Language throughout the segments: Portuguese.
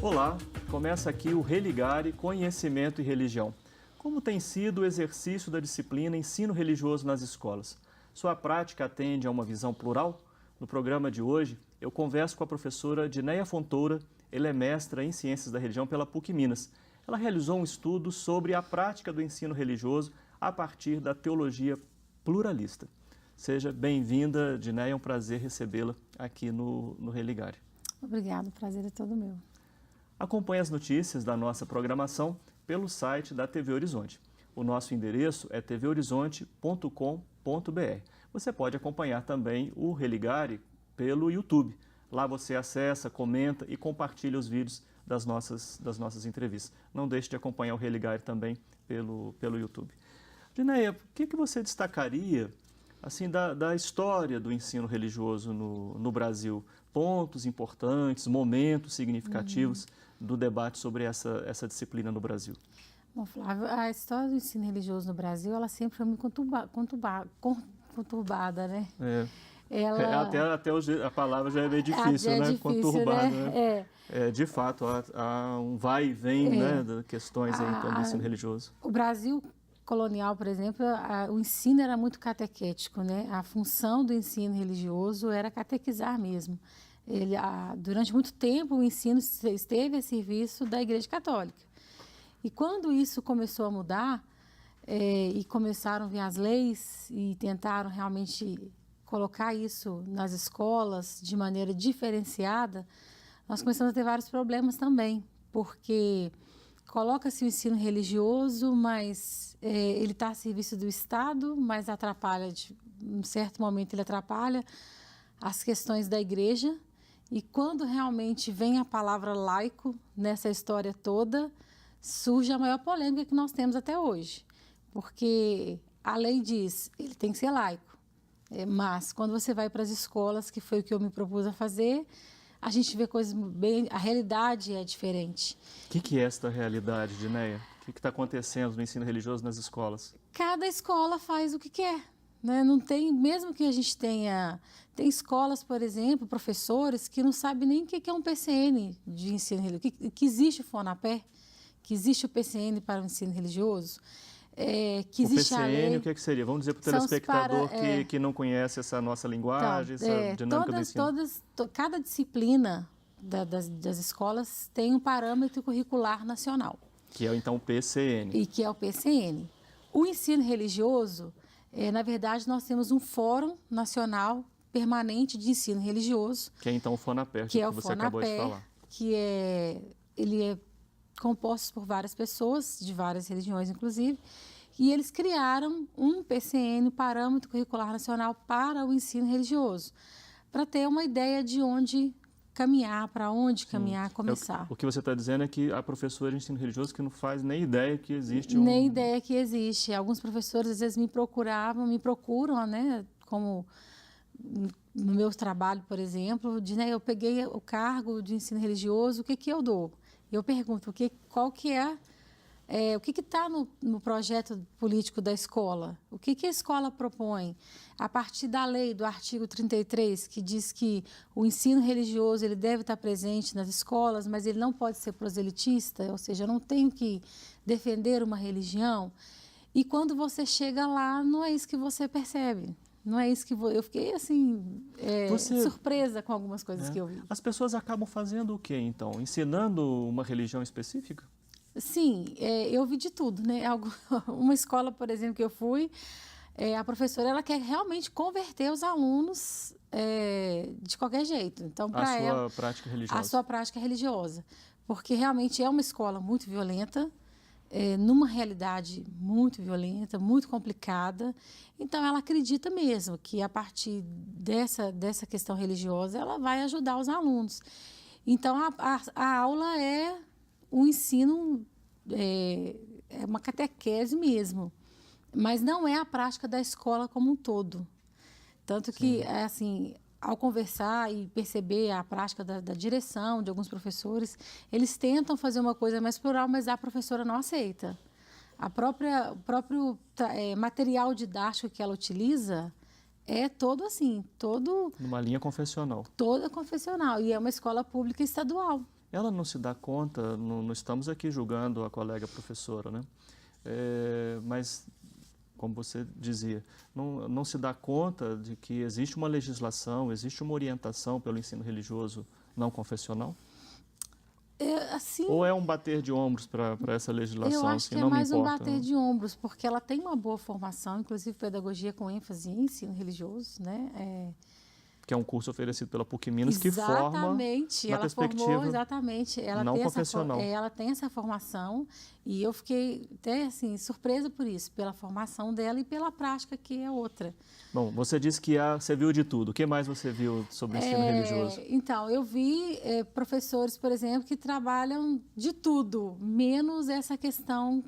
Olá, começa aqui o Religare Conhecimento e Religião. Como tem sido o exercício da disciplina Ensino Religioso nas escolas? Sua prática atende a uma visão plural? No programa de hoje, eu converso com a professora Dineia Fontoura. Ela é mestra em Ciências da Religião pela PUC Minas. Ela realizou um estudo sobre a prática do ensino religioso a partir da teologia pluralista. Seja bem-vinda, Dineia, é um prazer recebê-la aqui no Religare. Obrigada, o prazer é todo meu. Acompanhe as notícias da nossa programação pelo site da TV Horizonte. O nosso endereço é tvhorizonte.com.br. Você pode acompanhar também o Religare pelo YouTube. Lá você acessa, comenta e compartilha os vídeos das nossas entrevistas. Não deixe de acompanhar o Religare também pelo YouTube. Dineia, o que você destacaria assim, da história do ensino religioso no Brasil? Pontos importantes, momentos significativos do debate sobre essa disciplina no Brasil. Bom, Flávio, a história do ensino religioso no Brasil, ela sempre foi muito conturbada, né? Até hoje a palavra já é meio difícil, né? Difícil, conturbada, né? De fato, há um vai e vem, né, de questões aí, então, do ensino religioso. O Brasil colonial, por exemplo, o ensino era muito catequético, né? A função do ensino religioso era catequizar mesmo. Durante muito tempo, o ensino esteve a serviço da Igreja Católica. E quando isso começou a mudar, e começaram a vir as leis e tentaram realmente colocar isso nas escolas de maneira diferenciada, nós começamos a ter vários problemas também, porque coloca-se o ensino religioso, mas ele está a serviço do Estado, mas atrapalha, em um certo momento ele atrapalha as questões da igreja. E quando realmente vem a palavra laico nessa história toda, surge a maior polêmica que nós temos até hoje. Porque a lei diz, ele tem que ser laico. Mas quando você vai para as escolas, que foi o que eu me propus a fazer, a gente vê coisas bem... A realidade é diferente. O que é esta realidade, Dineia? O que está acontecendo no ensino religioso nas escolas? Cada escola faz o que quer. Né? Não tem, mesmo que a gente tenha... Tem escolas, por exemplo, professores que não sabem nem o que é um PCN de ensino religioso, que existe o FONAPE, que existe o PCN para o ensino religioso, que existe o PCN, a lei... o que seria? Vamos dizer para o telespectador que não conhece essa nossa linguagem, essa dinâmica do ensino. Cada disciplina das escolas tem um parâmetro curricular nacional. Que é, então, o PCN. E que é o PCN. O ensino religioso... na verdade, nós temos um Fórum Nacional Permanente de Ensino Religioso. Que é então o FONAPER, que você acabou de falar. Ele é composto por várias pessoas, de várias religiões inclusive, e eles criaram um PCN, Parâmetro Curricular Nacional, para o ensino religioso, para ter uma ideia de onde caminhar, para onde caminhar, começar. O que você está dizendo é que há professores de ensino religioso que não faz nem ideia que existe Nem ideia que existe. Alguns professores às vezes me procuram, né, como no meu trabalho, por exemplo, eu peguei o cargo de ensino religioso, o que eu dou? Eu pergunto, o que está no projeto político da escola? O que a escola propõe? A partir da lei, do artigo 33, que diz que o ensino religioso ele deve estar presente nas escolas, mas ele não pode ser proselitista, ou seja, eu não tenho que defender uma religião. E quando você chega lá, não é isso que você percebe. Não é isso que eu fiquei assim, surpresa com algumas coisas que eu vi. As pessoas acabam fazendo o quê, então? Ensinando uma religião específica? Sim, eu vi de tudo, né? Uma escola, por exemplo, que eu fui, a professora ela quer realmente converter os alunos de qualquer jeito. Então, para ela, prática religiosa. A sua prática religiosa. Porque realmente é uma escola muito violenta, numa realidade muito violenta, muito complicada. Então, ela acredita mesmo que a partir dessa questão religiosa, ela vai ajudar os alunos. Então, a aula é o ensino, é uma catequese mesmo, mas não é a prática da escola como um todo. Tanto que, assim, ao conversar e perceber a prática da direção, de alguns professores, eles tentam fazer uma coisa mais plural, mas a professora não aceita. O próprio material didático que ela utiliza é todo assim, todo... Numa linha confessional. Toda confessional, e é uma escola pública estadual. ela não se dá conta, não estamos aqui julgando a colega professora, né? Mas, como você dizia, não se dá conta de que existe uma legislação, existe uma orientação pelo ensino religioso não confessional? Assim, Ou é um bater de ombros para essa legislação? eu acho Assim, que é não me mais um importa, bater não? de ombros, porque ela tem uma boa formação, inclusive pedagogia com ênfase em ensino religioso, né? Que é um curso oferecido pela PUC Minas que forma Exatamente, na ela formou, perspectiva exatamente, não confessional. ela tem essa formação e eu fiquei até assim, surpresa por isso, pela formação dela e pela prática que é outra. Bom, você disse que você viu de tudo. O que mais você viu sobre o ensino religioso? Então, eu vi professores, por exemplo, que trabalham de tudo, menos essa questão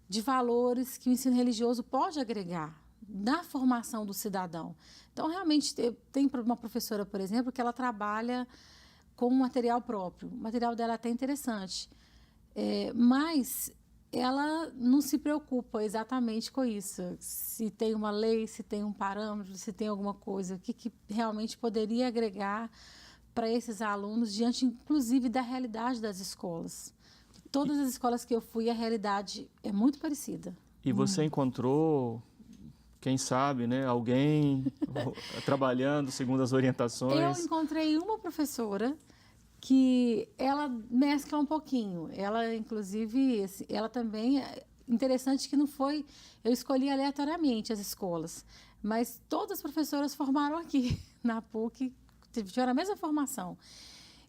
de valores que o ensino religioso pode agregar na formação do cidadão. Então, realmente, tem uma professora, por exemplo, que ela trabalha com material próprio. O material dela é até interessante, mas ela não se preocupa exatamente com isso. Se tem uma lei, se tem um parâmetro, se tem alguma coisa, o que realmente poderia agregar para esses alunos, diante, inclusive, da realidade das escolas. Todas as escolas que eu fui, a realidade é muito parecida. E você encontrou, quem sabe, né, alguém trabalhando segundo as orientações? Eu encontrei uma professora que ela mescla um pouquinho. Ela, inclusive, ela também... Interessante que não foi... Eu escolhi aleatoriamente as escolas, mas todas as professoras formaram aqui, na PUC, tiveram a mesma formação.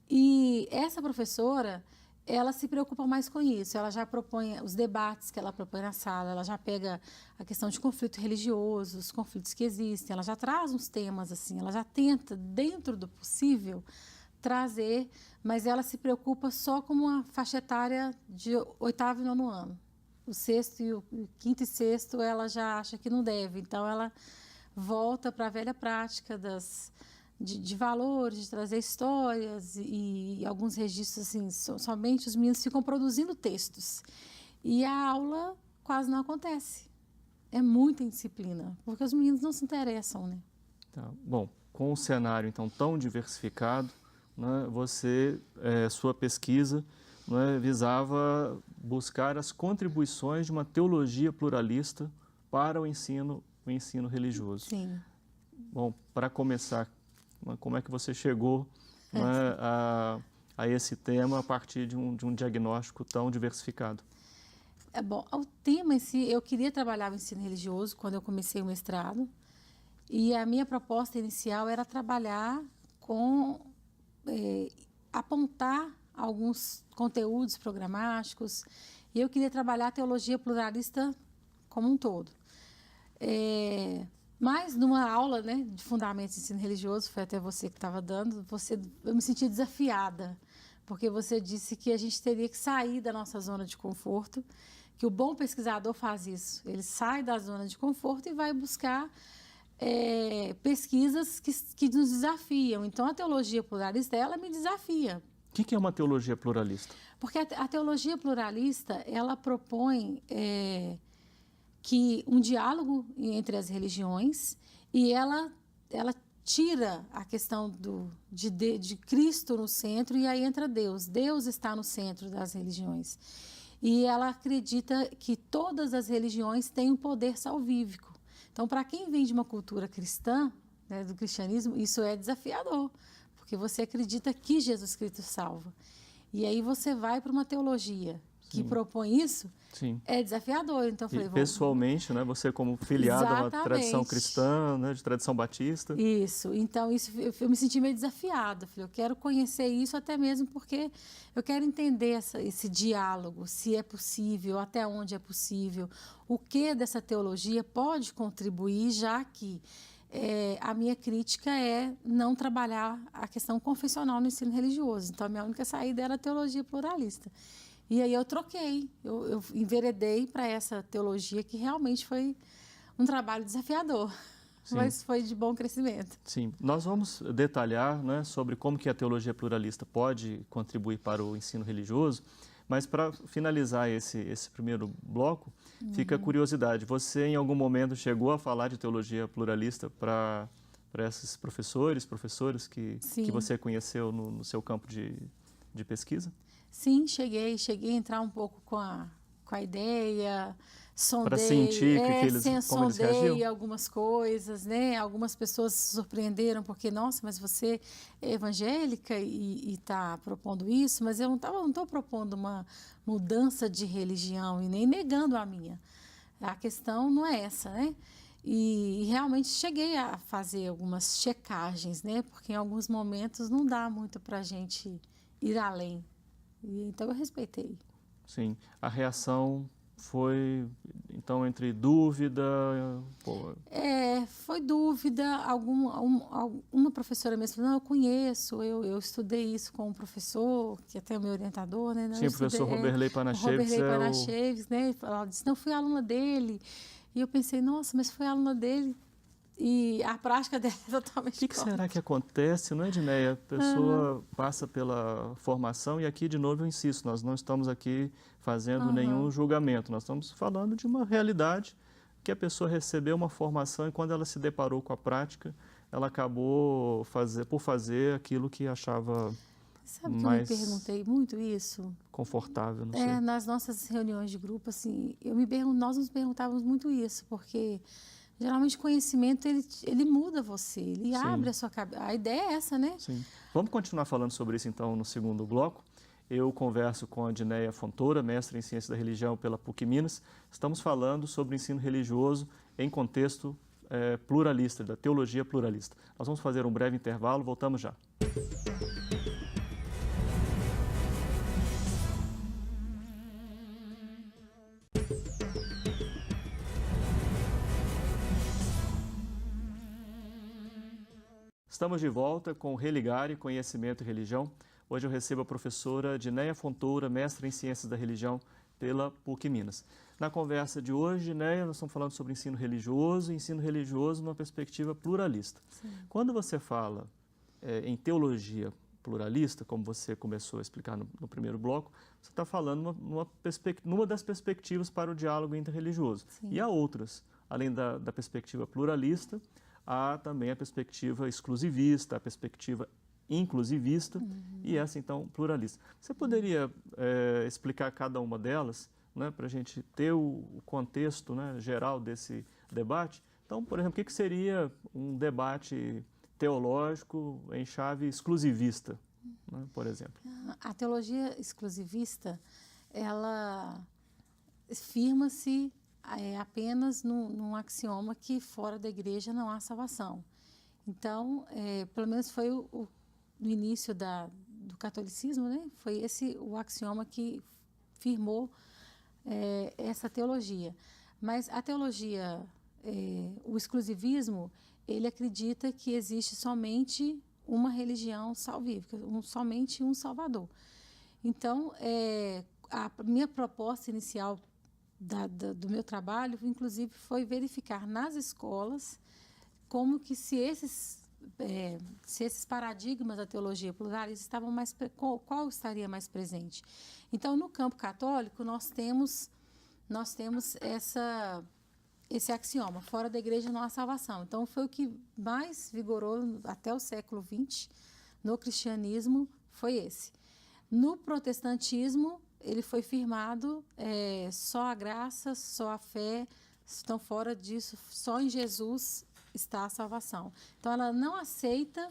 E essa professora, ela se preocupa mais com isso. Ela já propõe os debates que ela propõe na sala, ela já pega a questão de conflito religioso, os conflitos que existem, ela já traz uns temas assim, ela já tenta, dentro do possível, trazer, mas ela se preocupa só com uma faixa etária de 8º e 9º ano. O 6º e o 5º e 6º ela já acha que não deve, então ela volta para a velha prática de valores, de trazer histórias e alguns registros, assim, somente os meninos ficam produzindo textos. E a aula quase não acontece. É muita indisciplina, porque os meninos não se interessam, né? Tá. Bom, com o cenário, então, tão diversificado, né, sua pesquisa, né, visava buscar as contribuições de uma teologia pluralista para o ensino religioso. Sim. Bom, para começar, como é que você chegou, né, a esse tema a partir de um diagnóstico tão diversificado? Bom, o tema em si, eu queria trabalhar o ensino religioso quando eu comecei o mestrado, e a minha proposta inicial era trabalhar com... apontar alguns conteúdos programáticos, e eu queria trabalhar a teologia pluralista como um todo. Mas numa aula, né, de fundamentos de ensino religioso, foi até você que estava dando, eu me senti desafiada, porque você disse que a gente teria que sair da nossa zona de conforto, que o bom pesquisador faz isso, ele sai da zona de conforto e vai buscar pesquisas que nos desafiam. Então, a teologia pluralista, ela me desafia. O que é uma teologia pluralista? Porque a teologia pluralista, ela propõe que um diálogo entre as religiões e ela tira a questão de Cristo no centro e aí entra Deus. Deus está no centro das religiões. E ela acredita que todas as religiões têm um poder salvífico. Então, para quem vem de uma cultura cristã, né, do cristianismo, isso é desafiador, porque você acredita que Jesus Cristo salva. E aí você vai para uma teologia que propõe isso, é desafiador. Então, eu falei, pessoalmente, né, você como filiado a uma tradição cristã, né, de tradição batista. Isso. Então, eu me senti meio desafiada. Falei, eu quero conhecer isso até mesmo porque eu quero entender esse diálogo, se é possível, até onde é possível, o que dessa teologia pode contribuir, já que a minha crítica é não trabalhar a questão confessional no ensino religioso. Então, a minha única saída era a teologia pluralista. E aí eu troquei, eu enveredei para essa teologia que realmente foi um trabalho desafiador, mas foi de bom crescimento. Sim, nós vamos detalhar, né, sobre como que a teologia pluralista pode contribuir para o ensino religioso, mas para finalizar esse primeiro bloco, fica a curiosidade. Você em algum momento chegou a falar de teologia pluralista para para esses professoras que você conheceu no seu campo de pesquisa? Sim, cheguei a entrar um pouco com a ideia, para sentir como eles reagiam? Algumas coisas, né? Algumas pessoas se surpreenderam porque, nossa, mas você é evangélica e está propondo isso, mas eu não estou propondo uma mudança de religião e nem negando a minha. A questão não é essa, né? E realmente cheguei a fazer algumas checagens, né? Porque em alguns momentos não dá muito para a gente ir além. Então eu respeitei. Sim, a reação foi, então, entre dúvida... Foi dúvida. Uma professora mesmo falou, não, eu conheço, eu estudei isso com um professor, que até é o meu orientador, né? Sim, o professor Roberley Panacheves, né? Ela disse, não, fui aluna dele. E eu pensei, nossa, mas foi aluna dele e a prática dela é totalmente O que será que acontece, não é, Edneia? A pessoa passa pela formação e aqui, de novo, eu insisto, nós não estamos aqui fazendo nenhum julgamento, nós estamos falando de uma realidade que a pessoa recebeu uma formação e quando ela se deparou com a prática, ela acabou por fazer aquilo que achava Sabe mais... que eu me perguntei muito isso? Confortável, não sei. Nas nossas reuniões de grupo, assim, nós nos perguntávamos muito isso, porque... Geralmente o conhecimento, ele muda você, ele abre a sua cabeça. A ideia é essa, né? Sim. Vamos continuar falando sobre isso, então, no segundo bloco. Eu converso com a Edneia Fontoura, mestre em Ciência da Religião pela PUC Minas. Estamos falando sobre ensino religioso em contexto pluralista, da teologia pluralista. Nós vamos fazer um breve intervalo, voltamos já. Estamos de volta com o Religare, Conhecimento e Religião. Hoje eu recebo a professora Edneia Fontoura, mestre em Ciências da Religião pela PUC Minas. Na conversa de hoje, Edneia, nós estamos falando sobre ensino religioso numa perspectiva pluralista. Sim. Quando você fala em teologia pluralista, como você começou a explicar no primeiro bloco, você está falando numa das perspectivas para o diálogo interreligioso. Sim. E há outras, além da perspectiva pluralista, há também a perspectiva exclusivista, a perspectiva inclusivista e essa, então, pluralista. Você poderia explicar cada uma delas, né, para a gente ter o contexto, né, geral desse debate? Então, por exemplo, o que seria um debate teológico em chave exclusivista, né, por exemplo? A teologia exclusivista, ela firma-se apenas num axioma que fora da igreja não há salvação. Então, pelo menos foi no início do catolicismo, né? Foi esse o axioma que firmou essa teologia. Mas a teologia, o exclusivismo, ele acredita que existe somente uma religião salvífica, somente um Salvador. Então, a minha proposta inicial do meu trabalho, inclusive, foi verificar nas escolas como que se esses paradigmas da teologia pluralista estavam qual estaria mais presente. Então, no campo católico, nós temos esse axioma, fora da igreja não há salvação. Então, foi o que mais vigorou até o século XX no cristianismo, foi esse. No protestantismo, ele foi firmado só a graça, só a fé, estão fora disso, só em Jesus está a salvação. Então, ela não aceita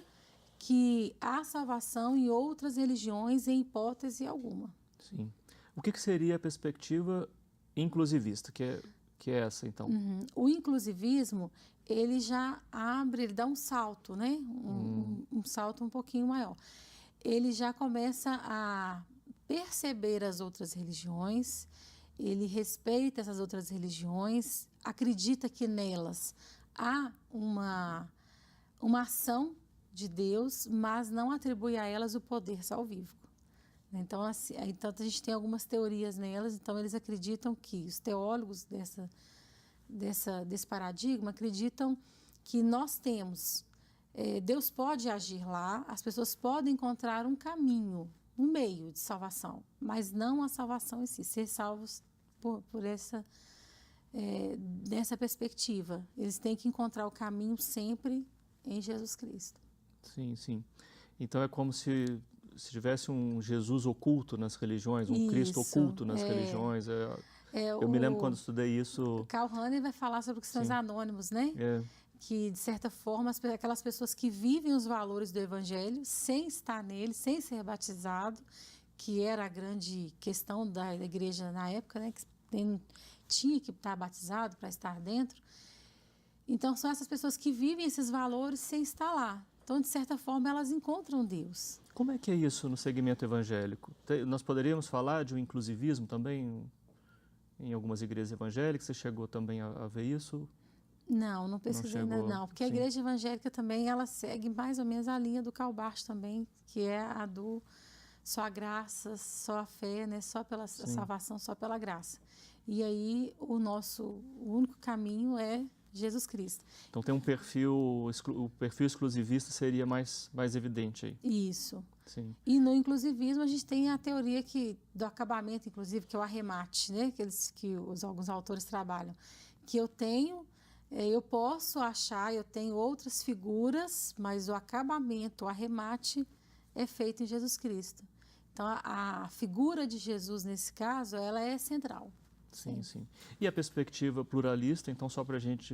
que há salvação em outras religiões em hipótese alguma. Sim. O que seria a perspectiva inclusivista, que é essa, então? O inclusivismo, ele já abre, ele dá um salto, né? Um salto um pouquinho maior. Ele já começa a perceber as outras religiões, ele respeita essas outras religiões, acredita que nelas há uma ação de Deus, mas não atribui a elas o poder salvífico. Então, a gente tem algumas teorias nelas, então eles acreditam que, os teólogos desse paradigma acreditam que nós temos, Deus pode agir lá, as pessoas podem encontrar um caminho, um meio de salvação, mas não a salvação em si, ser salvos por dessa perspectiva. Eles têm que encontrar o caminho sempre em Jesus Cristo. Sim, sim. Então é como se tivesse um Jesus oculto nas religiões, um Cristo Isso, oculto nas religiões. Eu me lembro quando estudei isso. Karl Rahner vai falar sobre cristãos Sim. anônimos, né? Que, de certa forma, aquelas pessoas que vivem os valores do Evangelho sem estar nele, sem ser batizado, que era a grande questão da igreja na época, né? Que tinha que estar batizado para estar dentro. Então, são essas pessoas que vivem esses valores sem estar lá. Então, de certa forma, elas encontram Deus. Como é que é isso no segmento evangélico? Nós poderíamos falar de um inclusivismo também em algumas igrejas evangélicas? Você chegou também a ver isso? Não pesquisei ainda não, porque a igreja evangélica também, ela segue mais ou menos a linha do Karl Barth também, que é a do só a graça, só a fé, né? Só pela salvação, só pela graça. E aí, o único caminho é Jesus Cristo. Então tem o perfil exclusivista seria mais evidente aí. Isso. Sim. E no inclusivismo a gente tem a teoria do acabamento, inclusive, que é o arremate, né? Que alguns autores trabalham. Que eu posso achar, eu tenho outras figuras, mas o acabamento, o arremate é feito em Jesus Cristo. Então a figura de Jesus, nesse caso, ela é central. Sim, sim. E a perspectiva pluralista, então, só para a gente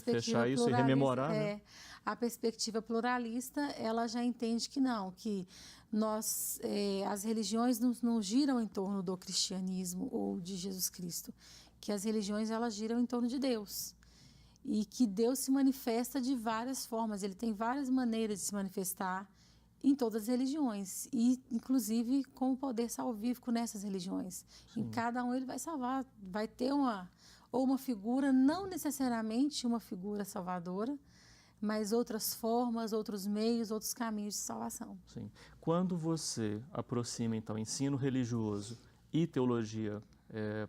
fechar isso e rememorar, né? A perspectiva pluralista, ela já entende que não, que as religiões não giram em torno do cristianismo ou de Jesus Cristo, que as religiões, elas giram em torno de Deus. E que Deus se manifesta de várias formas, ele tem várias maneiras de se manifestar em todas as religiões, e inclusive com o poder salvífico nessas religiões. Sim. Em cada um ele vai salvar, vai ter uma figura, não necessariamente uma figura salvadora, mas outras formas, outros meios, outros caminhos de salvação. Sim. Quando você aproxima, então, ensino religioso e teologia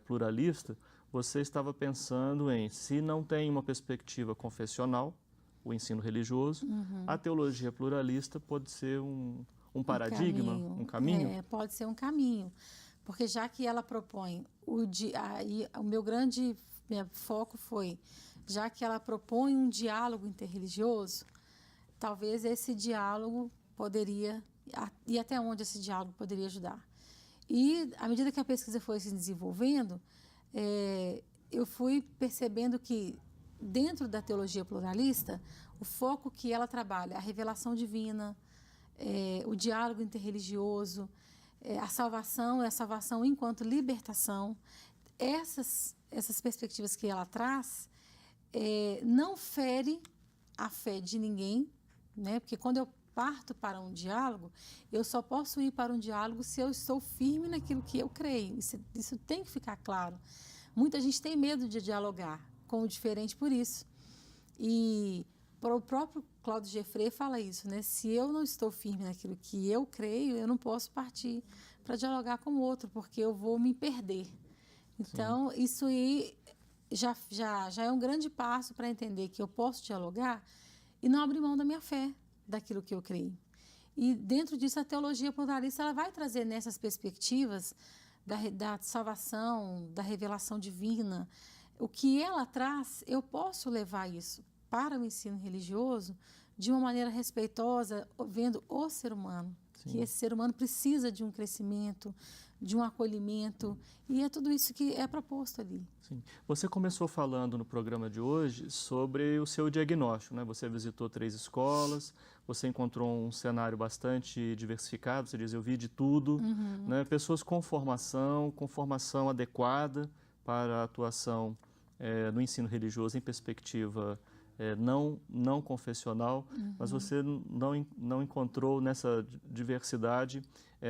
pluralista, você estava pensando em, se não tem uma perspectiva confessional, o ensino religioso, a teologia pluralista pode ser um paradigma, um caminho? Pode ser um caminho, porque já que ela propõe, o meu grande foco foi, já que ela propõe um diálogo interreligioso, talvez esse diálogo poderia, e até onde esse diálogo poderia ajudar. E, à medida que a pesquisa foi se desenvolvendo, eu fui percebendo que, dentro da teologia pluralista, o foco que ela trabalha, a revelação divina, o diálogo interreligioso, a salvação enquanto libertação, essas perspectivas que ela traz, não fere a fé de ninguém, né? Porque quando eu parto para um diálogo, eu só posso ir para um diálogo se eu estou firme naquilo que eu creio. Isso tem que ficar claro. Muita gente tem medo de dialogar com o diferente por isso. E o próprio Claudio Gieffre fala isso, né? Se eu não estou firme naquilo que eu creio, eu não posso partir para dialogar com o outro, porque eu vou me perder. Então, sim, isso aí já é um grande passo para entender que eu posso dialogar e não abrir mão da minha fé, daquilo que eu creio. E dentro disso, a teologia pluralista, ela vai trazer nessas perspectivas da salvação, da revelação divina. O que ela traz, eu posso levar isso para o ensino religioso de uma maneira respeitosa, vendo o ser humano. Sim. Que esse ser humano precisa de um crescimento, de um acolhimento, e é tudo isso que é proposto ali. Sim. Você começou falando no programa de hoje sobre o seu diagnóstico, né? Você visitou 3 escolas, você encontrou um cenário bastante diversificado, você diz, eu vi de tudo, né? Pessoas com formação adequada para a atuação no ensino religioso em perspectiva não confessional, mas você não encontrou nessa diversidade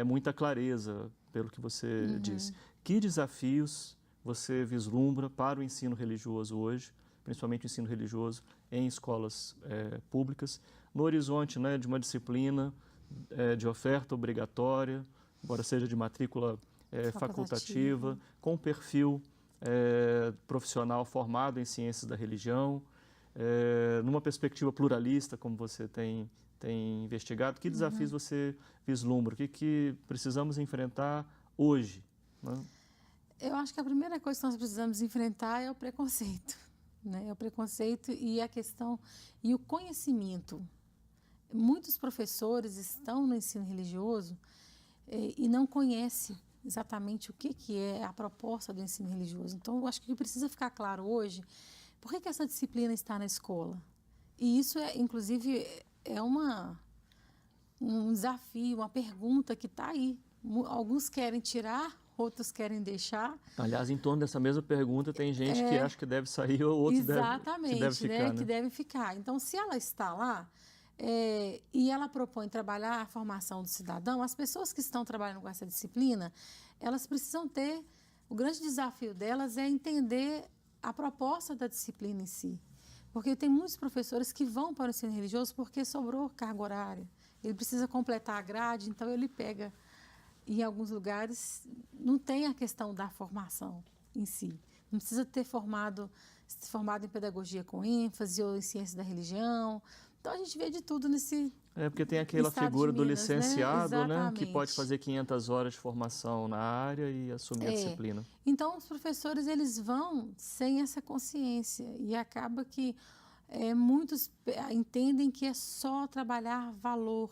muita clareza, pelo que você disse. Que desafios você vislumbra para o ensino religioso hoje, principalmente o ensino religioso em escolas públicas, no horizonte, né, de uma disciplina de oferta obrigatória, embora seja de matrícula facultativa, com perfil profissional formado em ciências da religião, numa perspectiva pluralista, como você tem investigado? Que desafios você vislumbra? O que precisamos enfrentar hoje, né? Eu acho que a primeira coisa que nós precisamos enfrentar é o preconceito. né? É o preconceito e a questão e o conhecimento. Muitos professores estão no ensino religioso e não conhecem exatamente o que é a proposta do ensino religioso. Então, eu acho que precisa ficar claro hoje por que essa disciplina está na escola. E isso, inclusive, é um desafio, uma pergunta que está aí. Alguns querem tirar, outros querem deixar. Aliás, em torno dessa mesma pergunta, tem gente que acha que deve sair ou outros que deve ficar. Né? Que deve ficar. Então, se ela está lá e ela propõe trabalhar a formação do cidadão, as pessoas que estão trabalhando com essa disciplina, elas precisam ter... O grande desafio delas é entender a proposta da disciplina em si. Porque tem muitos professores que vão para o ensino religioso porque sobrou carga horária. Ele precisa completar a grade, então ele pega... Em alguns lugares, não tem a questão da formação em si. Não precisa ter formado em pedagogia com ênfase ou em ciência da religião. Então, a gente vê de tudo nesse porque tem aquela figura do licenciado, né? Que pode fazer 500 horas de formação na área e assumir a disciplina. Então, os professores, eles vão sem essa consciência. E acaba que muitos entendem que é só trabalhar valor,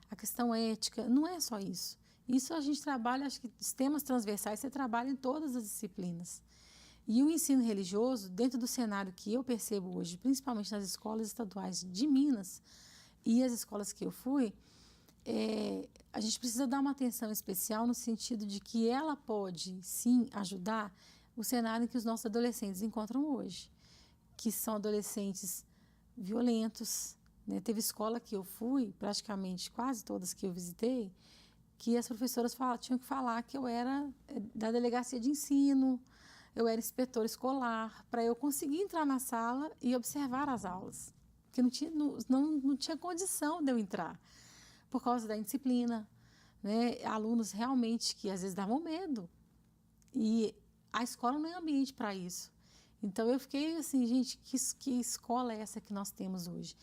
a questão ética. Não é só isso. Isso a gente trabalha, acho que os temas transversais você trabalha em todas as disciplinas. E o ensino religioso, dentro do cenário que eu percebo hoje, principalmente nas escolas estaduais de Minas e as escolas que eu fui, a gente precisa dar uma atenção especial no sentido de que ela pode, sim, ajudar o cenário em que os nossos adolescentes encontram hoje, que são adolescentes violentos, né? Teve escola que eu fui, praticamente quase todas que eu visitei, que as professoras tinham que falar que eu era da delegacia de ensino, eu era inspetora escolar, para eu conseguir entrar na sala e observar as aulas. Porque não tinha condição de eu entrar, por causa da indisciplina, né? Alunos realmente que às vezes davam medo. E a escola não é ambiente para isso. Então eu fiquei assim, gente, que escola é essa que nós temos hoje?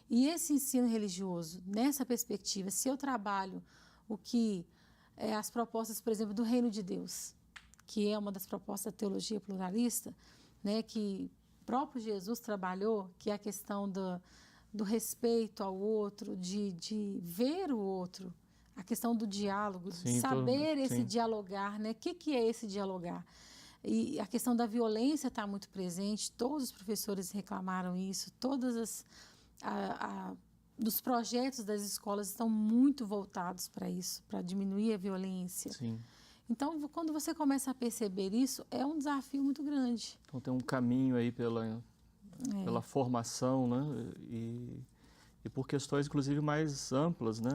E esse ensino religioso, nessa perspectiva, se eu trabalho o que as propostas, por exemplo, do Reino de Deus, que é uma das propostas da teologia pluralista, né, que o próprio Jesus trabalhou, que é a questão do respeito ao outro, de ver o outro, a questão do diálogo, de saber esse dialogar, né? O que é esse dialogar? E a questão da violência está muito presente, todos os professores reclamaram isso, dos projetos das escolas estão muito voltados para isso, para diminuir a violência. Sim. Então, quando você começa a perceber isso, é um desafio muito grande. Então, tem um caminho aí pela formação, né? E por questões, inclusive, mais amplas, né?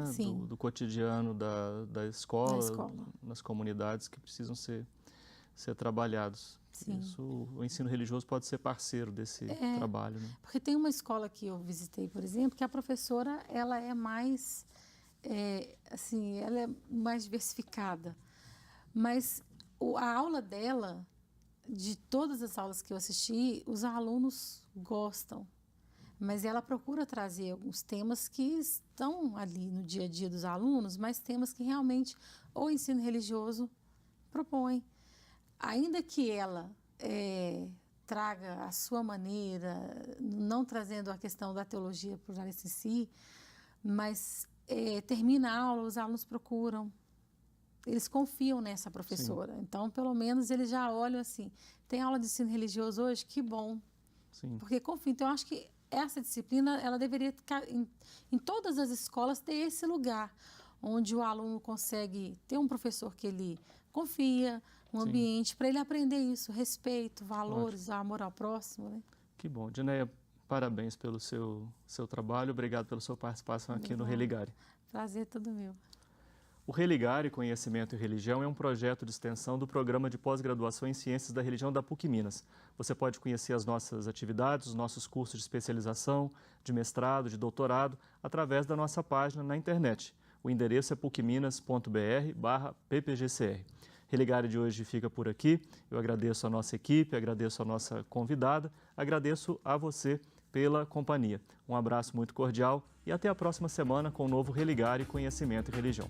Do cotidiano da escola, nas comunidades que precisam ser trabalhados. Isso, o ensino religioso pode ser parceiro desse trabalho, né? Porque tem uma escola que eu visitei, por exemplo, que a professora ela é mais diversificada, mas a aula dela, de todas as aulas que eu assisti, os alunos gostam, mas ela procura trazer alguns temas que estão ali no dia a dia dos alunos, mas temas que realmente o ensino religioso propõe. Ainda que ela traga a sua maneira, não trazendo a questão da teologia pluralista em si, mas termina a aula, os alunos procuram, eles confiam nessa professora. Sim. Então, pelo menos, eles já olham assim, tem aula de ensino religioso hoje? Que bom. Sim. Porque confiam. Então, eu acho que essa disciplina, ela deveria ficar em todas as escolas, ter esse lugar, onde o aluno consegue ter um professor que ele confia, um ambiente para ele aprender isso, respeito, valores, amor ao próximo, né? Que bom. Dineia, parabéns pelo seu trabalho, obrigado pela sua participação aqui no Religare. Prazer todo meu. O Religare Conhecimento e Religião é um projeto de extensão do Programa de Pós-Graduação em Ciências da Religião da PUC Minas. Você pode conhecer as nossas atividades, os nossos cursos de especialização, de mestrado, de doutorado, através da nossa página na internet. O endereço é pucminas.br/ppgcr. Religare de hoje fica por aqui. Eu agradeço a nossa equipe, agradeço a nossa convidada, agradeço a você pela companhia. Um abraço muito cordial e até a próxima semana com o novo Religare Conhecimento e Religião.